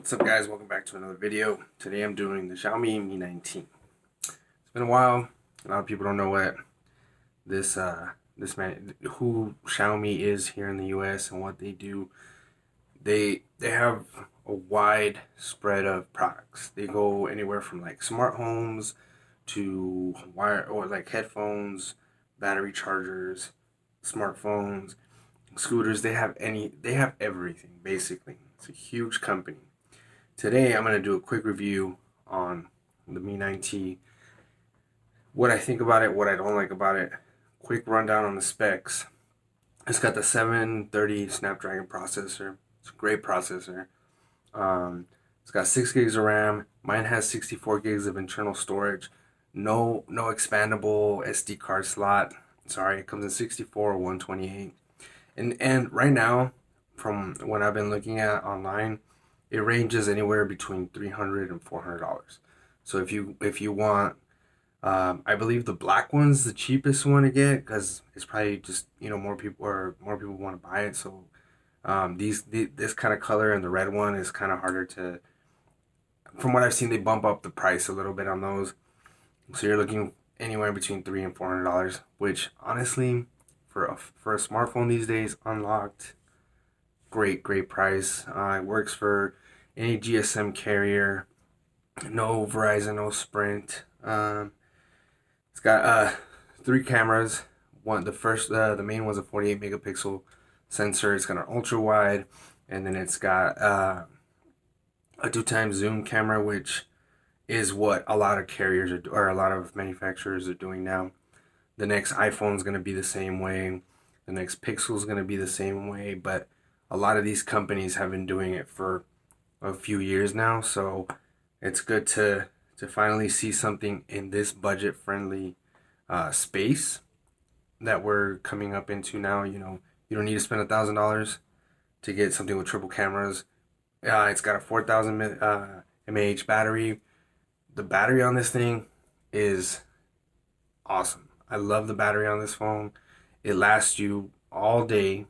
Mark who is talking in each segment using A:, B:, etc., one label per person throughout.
A: What's up, guys? Welcome back to another video. Today I'm doing the Xiaomi Mi 19. It's been a while. A lot of people don't know what this who Xiaomi is here in the US and what they do. They have a wide spread of products. They go anywhere from like smart homes to wire or like headphones, battery chargers, smartphones, scooters. They have everything basically. It's a huge company. Today I'm going to do a quick review on the Mi 9T, what I think about it, what I don't like about it, quick rundown on the specs. It's got the 730 Snapdragon processor. It's a great processor. It's got 6 gigs of RAM. Mine has 64 gigs of internal storage. No expandable SD card slot. Sorry, it comes in 64 or 128. And right now, from what I've been looking at online, it ranges anywhere between $300 and $400. So if you want, I believe the black one's the cheapest one to get because it's probably just more people want to buy it. So this kind of color and the red one is kind of harder to. From what I've seen, they bump up the price a little bit on those. So you're looking anywhere between $300 and $400, which honestly, for a smartphone these days, unlocked. Great price. It works for any GSM carrier. No Verizon, no Sprint. It's got 3 cameras. The main one's a 48 megapixel sensor. It's got an ultra wide, and then it's got a 2x zoom camera, which is what a lot of carriers or a lot of manufacturers are doing now. The next iPhone is going to be the same way. The next Pixel is going to be the same way, but a lot of these companies have been doing it for a few years now, so it's good to finally see something in this budget-friendly space that we're coming up into now. You don't need to spend $1,000 to get something with triple cameras. It's got a 4,000 mAh battery. The battery on this thing is awesome. I love the battery on this phone. It lasts you all day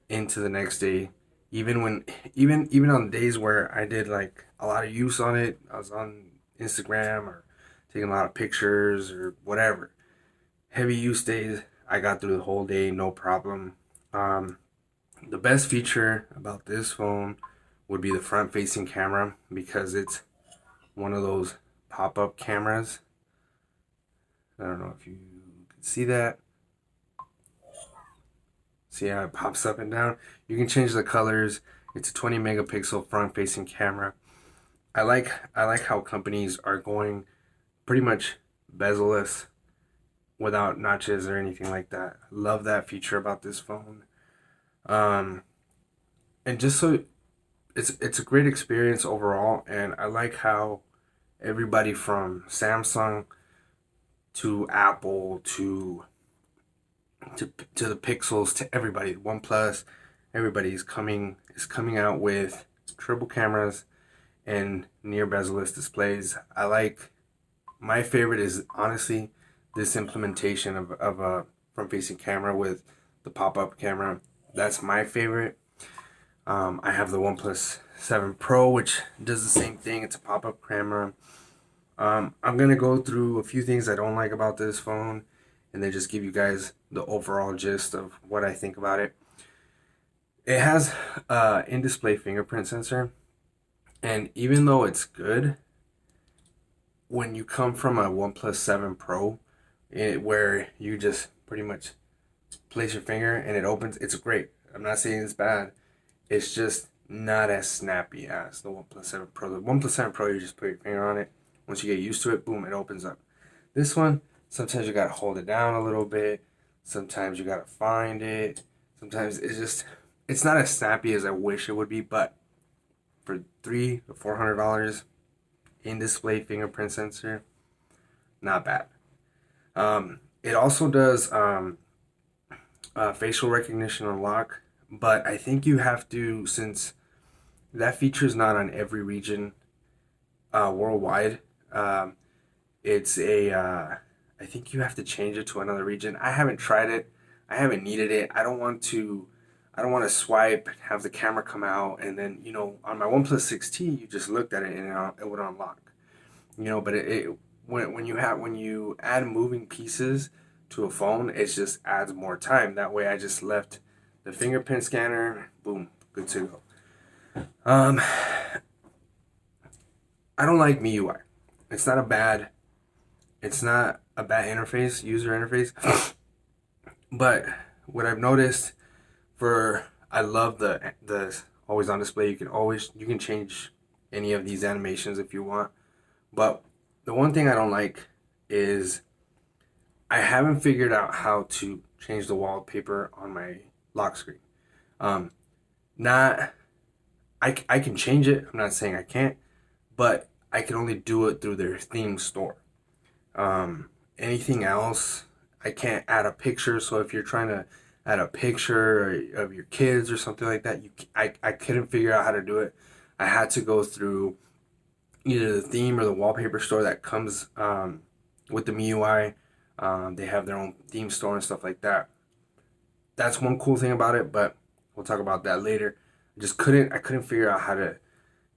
A: into the next day, even on days where I did like a lot of use on it. I was on Instagram or taking a lot of pictures or whatever. Heavy use days, I got through the whole day, no problem. The best feature about this phone would be the front-facing camera, because it's one of those pop-up cameras. I don't know if you can see that. See how it pops up and down? You can change the colors. It's a 20 megapixel front-facing camera. I like how companies are going pretty much bezel-less without notches or anything like that. I love that feature about this phone. And just so it's a great experience overall, and I like how everybody from Samsung to Apple to the Pixels to everybody, OnePlus, everybody is coming out with triple cameras and near bezel-less displays. My favorite is honestly this implementation of a front-facing camera with the pop-up camera. That's my favorite. I have the OnePlus 7 Pro, which does the same thing. It's a pop-up camera. I'm gonna go through a few things I don't like about this phone, and then just give you guys the overall gist of what I think about it. It has in-display fingerprint sensor, and even though it's good, when you come from a OnePlus 7 Pro, where you just pretty much place your finger and it opens, it's great. I'm not saying it's bad. It's just not as snappy as the OnePlus 7 Pro. The OnePlus 7 Pro, you just put your finger on it. Once you get used to it, boom, it opens up. This one, sometimes you gotta hold it down a little bit. Sometimes you gotta find it. Sometimes it's not as snappy as I wish it would be, but for $300 to $400 in-display fingerprint sensor, not bad. It also does facial recognition unlock, but I think you have to, since that feature is not on every region worldwide. I think you have to change it to another region. I haven't tried it. I haven't needed it. I don't want to I don't want to swipe, have the camera come out, and then, you know, on my OnePlus 6T, you just looked at it and it would unlock. You know, but when you add moving pieces to a phone, it just adds more time. That way, I just left the fingerprint scanner, boom, good to go. Um, I don't like MIUI. It's not a bad, it's not a bad interface, user interface. But what I've noticed I love the always on display. You can change any of these animations if you want. But the one thing I don't like is I haven't figured out how to change the wallpaper on my lock screen. Um, not I can change it. I'm not saying I can't, but I can only do it through their theme store. Anything else, I can't add a picture. So if you're trying to add a picture of your kids or something like that, I couldn't figure out how to do it. I had to go through either the theme or the wallpaper store that comes with the MIUI. They have their own theme store and stuff like that. That's one cool thing about it, but we'll talk about that later. I couldn't figure out how to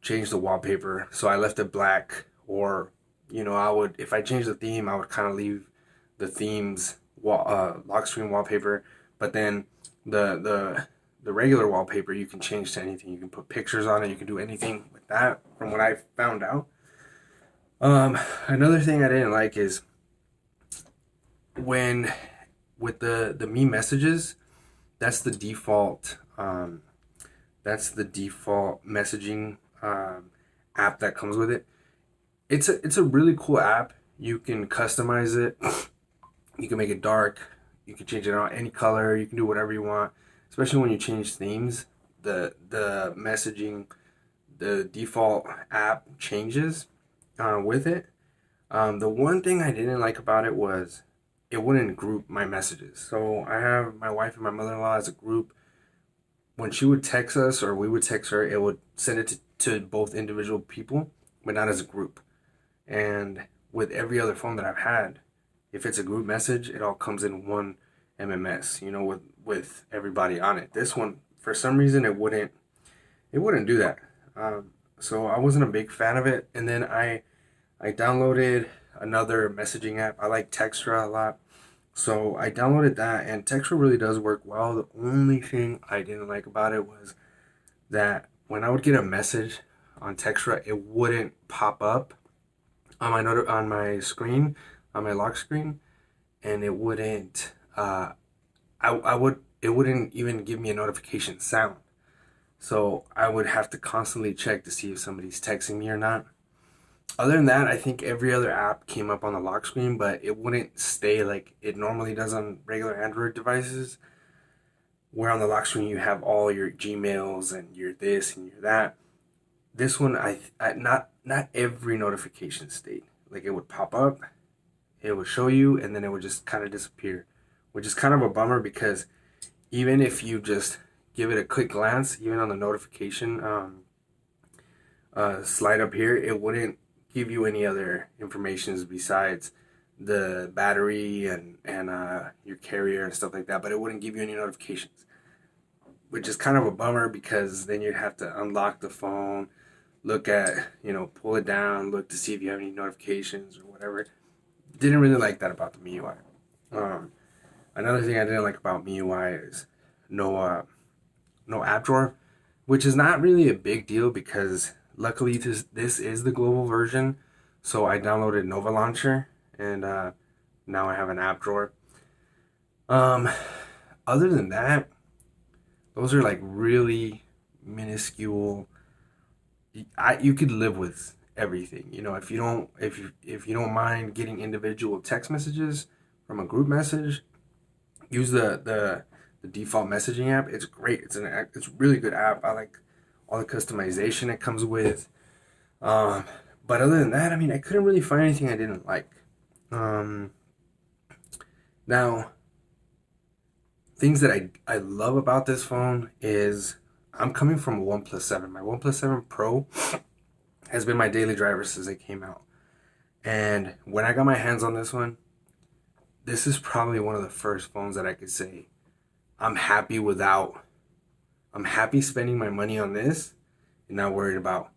A: change the wallpaper, so I left it black. Or, you know, if I changed the theme, I would kind of leave the theme's lock screen wallpaper. But then the regular wallpaper you can change to anything. You can put pictures on it. You can do anything with that. From what I found out. Another thing I didn't like is when with the Mi messages, that's the default. That's the default messaging app that comes with it. It's a really cool app. You can customize it. You can make it dark. You can change it on any color. You can do whatever you want. Especially when you change themes, the messaging, the default app changes with it. The one thing I didn't like about it was it wouldn't group my messages. So I have my wife and my mother-in-law as a group. When she would text us or we would text her, it would send it to both individual people, but not as a group. And with every other phone that I've had, if it's a group message, it all comes in one MMS, you know, with everybody on it. This one, for some reason, it wouldn't do that. So I wasn't a big fan of it. And then I downloaded another messaging app. I like Textra a lot. So I downloaded that, and Textra really does work well. The only thing I didn't like about it was that when I would get a message on Textra, it wouldn't pop up on my screen, on my lock screen, and it wouldn't it wouldn't even give me a notification sound. So I would have to constantly check to see if somebody's texting me or not. Other than that, I think every other app came up on the lock screen, but it wouldn't stay like it normally does on regular Android devices, where on the lock screen you have all your Gmails and your this and your that. This one, not every notification stayed. Like it would pop up, it would show you, and then it would just kind of disappear, which is kind of a bummer because even if you just give it a quick glance, even on the notification slide up here, it wouldn't give you any other informations besides the battery and your carrier and stuff like that, but it wouldn't give you any notifications, which is kind of a bummer because then you'd have to unlock the phone, look at, you know, pull it down, look to see if you have any notifications or whatever. Didn't really like that about the MIUI. Another thing I didn't like about MIUI is no app drawer, which is not really a big deal because luckily this is the global version. So I downloaded Nova Launcher, and now I have an app drawer. Other than that, those are like really minuscule. You could live with everything, you know, if you don't mind getting individual text messages from a group message, use the default messaging app. It's great. It's a really good app. I like all the customization it comes with. But other than that, I mean, I couldn't really find anything I didn't like. Now, things that I love about this phone is I'm coming from a OnePlus 7. My OnePlus 7 Pro has been my daily driver since it came out. And when I got my hands on this one, this is probably one of the first phones that I could say I'm happy without I'm happy spending my money on this and not worried about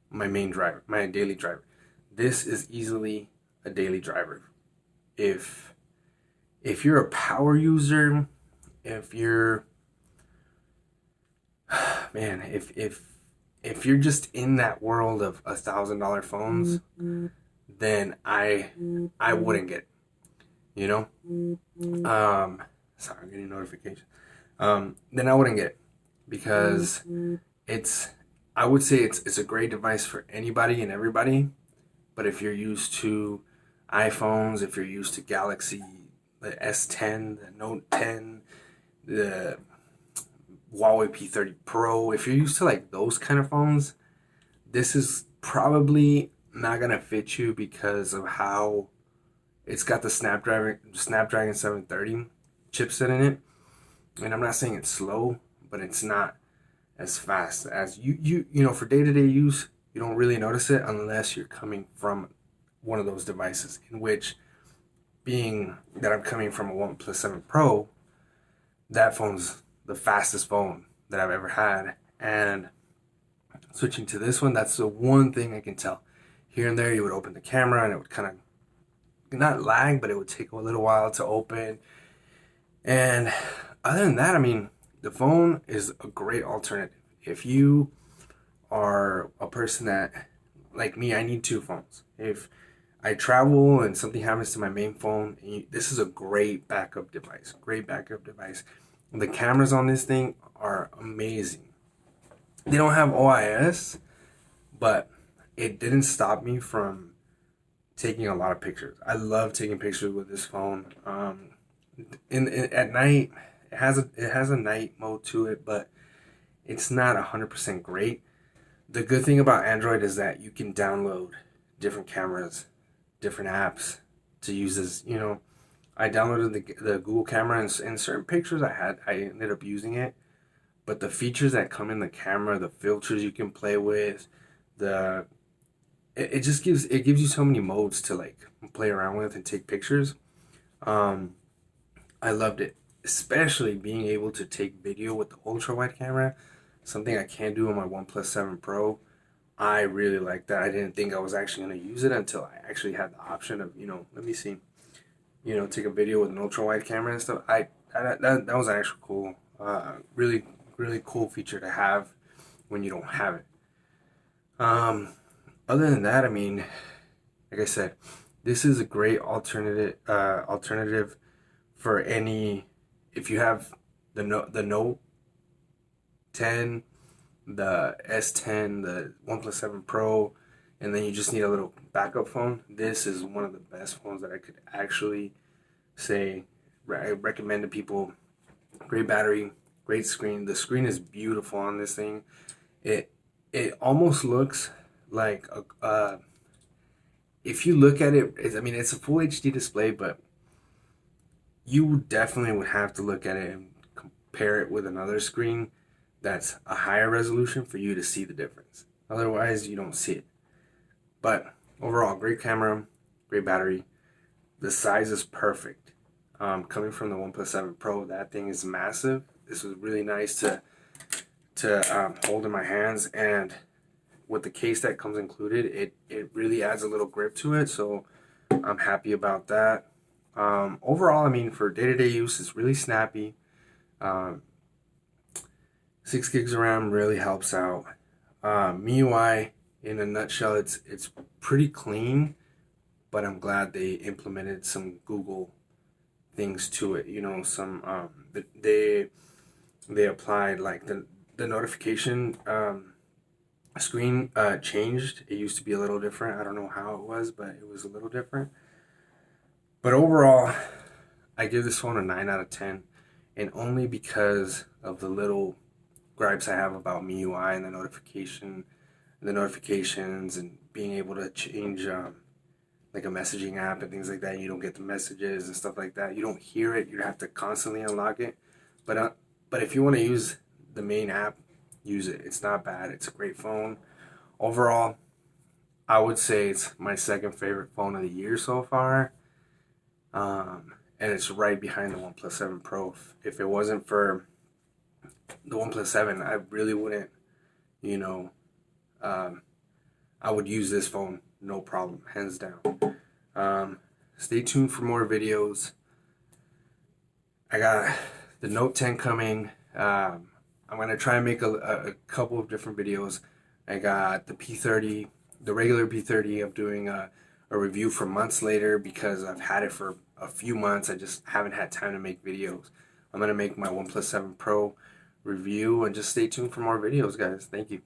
A: my main driver, my daily driver. This is easily a daily driver. If you're a power user, if you're man, if you're just in that world of $1,000 phones, then I wouldn't get it. You know? Sorry, I'm getting a notification. Then I wouldn't get it because I would say it's a great device for anybody and everybody. But if you're used to iPhones, if you're used to Galaxy, the S10, the Note 10, the Huawei P30 Pro, if you're used to like those kind of phones, this is probably not gonna fit you because of how it's got the Snapdragon 730 chipset in it. And I'm not saying it's slow, but it's not as fast as you know, for day-to-day use, you don't really notice it unless you're coming from one of those devices, in which, being that I'm coming from a OnePlus 7 Pro, that phone's the fastest phone that I've ever had. And switching to this one, that's the one thing I can tell. Here and there, you would open the camera and it would kind of not lag, but it would take a little while to open. And other than that, I mean, the phone is a great alternative. If you are a person that, like me, I need two phones. If I travel and something happens to my main phone, this is a great backup device. Great backup device. The cameras on this thing are amazing. They don't have OIS, but it didn't stop me from taking a lot of pictures. I love taking pictures with this phone. At night, it has a night mode to it, but it's not 100% great. The good thing about Android is that you can download different cameras, different apps to use as, you know. I downloaded the Google camera, and certain pictures I ended up using it. But the features that come in the camera, the filters you can play with, it just gives you so many modes to like play around with and take pictures. I loved it, especially being able to take video with the ultra wide camera, something I can't do on my OnePlus 7 Pro. I really like that. I didn't think I was actually going to use it until I actually had the option of, let me see, take a video with an ultra wide camera and stuff. That was actually cool. Really, really cool feature to have when you don't have it. Other than that, I mean, like I said, this is a great alternative for any, if you have the Note 10, the S10, the OnePlus 7 Pro, and then you just need a little backup phone. This is one of the best phones that I could actually say I recommend to people. Great battery, great screen. The screen is beautiful on this thing. It almost looks like if you look at it, it's a full HD display, but you definitely would have to look at it and compare it with another screen that's a higher resolution for you to see the difference. Otherwise, you don't see it. But overall, great camera, great battery. The size is perfect. Coming from the OnePlus 7 Pro, that thing is massive. This was really nice to hold in my hands, and with the case that comes included, it really adds a little grip to it. So I'm happy about that. Overall, I mean, for day-to-day use, it's really snappy. 6 gigs of RAM really helps out. MIUI, in a nutshell, it's pretty clean, but I'm glad they implemented some Google things to it. Some they applied like the notification screen changed. It used to be a little different. I don't know how it was, but it was a little different. But overall, I give this phone a 9 out of 10, and only because of the little gripes I have about MIUI and the notifications and being able to change like a messaging app and things like that. You don't get the messages and stuff like that. You don't hear it. You have to constantly unlock it. But if you want to use the main app, use it. It's not bad. It's a great phone. Overall, I would say it's my second favorite phone of the year so far. And it's right behind the OnePlus 7 Pro. If it wasn't for the OnePlus 7, I really wouldn't, you know, I would use this phone, no problem, hands down. Stay tuned for more videos. I got the Note 10 coming. I'm going to try and make a couple of different videos. I got the P30, the regular P30. I'm doing a review for months later because I've had it for a few months. I just haven't had time to make videos. I'm going to make my OnePlus 7 Pro review, and just stay tuned for more videos, guys. Thank you.